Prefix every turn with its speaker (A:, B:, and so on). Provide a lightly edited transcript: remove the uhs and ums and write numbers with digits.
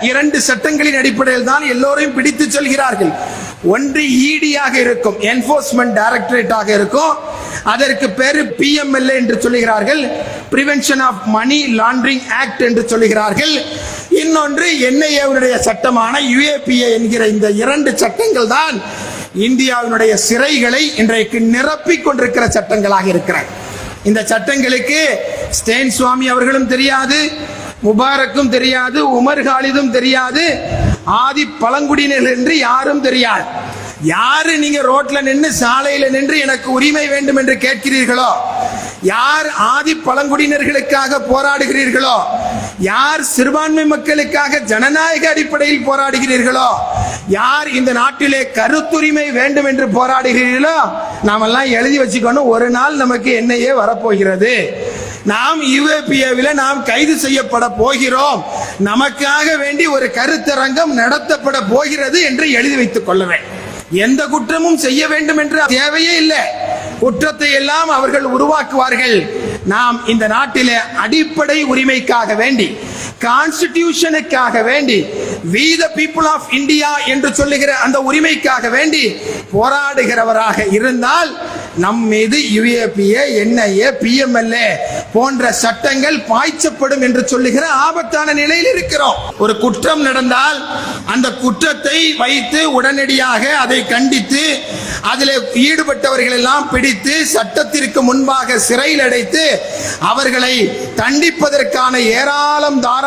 A: 2 சட்டங்களின் அடிப்படையில் தான் எல்லோரையும் பிடித்து செல்கிறார்கள். ஒன்று இடியாக இருக்கும், என்போர்ஸ்மெண்ட் டைரக்டரேட்டாக இருக்கும். அதற்கு பேரு PMLA என்று சொல்லுகிறார்கள், prevention of money laundering act என்று சொல்லுகிறார்கள். இன்னொன்று NIA சட்டமான UAPA என்கிற இந்த 2 சட்டங்கள் தான் இந்தியாவினுடைய சிறைகளை இன்றைக்கு நிரப்பிக் கொண்டிருக்கிற சட்டங்களாக இருக்கிறார். இந்த சட்டங்களுக்கு ஸ்டேன் சுவாமி அவர்களும் தெரியாது, முபாரக்கும் தெரியாது, உமர் காலிதும் தெரியாது, ஆதி பழங்குடியினர் என்று யாரும் தெரியாது. யாரு நீங்க ரோட்ல நின்று சாலையில நின்று எனக்கு உரிமை வேண்டும் என்று கேட்கிறீர்களோ, யார் ஆதி பழங்குடியினர்களுக்காக போராடுகிறீர்களோ, யார் சிறுபான்மை மக்களுக்காக ஜனநாயக அடிப்படையில் போராடுகிறீர்களோ, யார் இந்த நாட்டிலே கருத்துரிமை வேண்டும் என்று போராடுகிறீர்களோ, நாமெல்லாம் எழுதி வச்சுக்கணும், ஒரு நாள் நமக்கு NIA வரப்போகிறது, நாம் UAPAவில் நாம் கைது செய்யப்பட போகிறோம், நமக்காக வேண்டி ஒரு கருத்தரங்கம் நடத்தப்பட போகிறது என்று எழுதி வைத்துக் கொள்ளுவேன். எந்த குற்றமும் செய்ய வேண்டும் என்ற தேவையே இல்லை. குற்றத்தை எல்லாம் அவர்கள் உருவாக்குவார்கள். நாம் இந்த நாட்டிலே அடிப்படை உரிமைக்காக வேண்டி, கான்ஸ்டிடியூஷனுக்காக வேண்டி, we the people of India என்று சொல்லுகிற அந்த உரிமைக்காக வேண்டி போராடுகிறவராக இருந்தால் நம் மீது UAPA, NIA, PMLA போன்ற சட்டங்கள் பாய்ச்சப்படும் என்று சொல்லுகிற ஆபத்தான நிலையில் இருக்கிறோம். ஒரு குற்றம் நடந்தால் அந்த குற்றத்தை வைத்து உடனடியாக அதை கண்டித்து அதில் ஈடுபட்டவர்கள் எல்லாம் பிடித்து சட்டத்திற்கு முன்பாக சிறையில் அடைத்து அவர்களை தண்டிப்பதற்கான ஏராளம் தாராளம்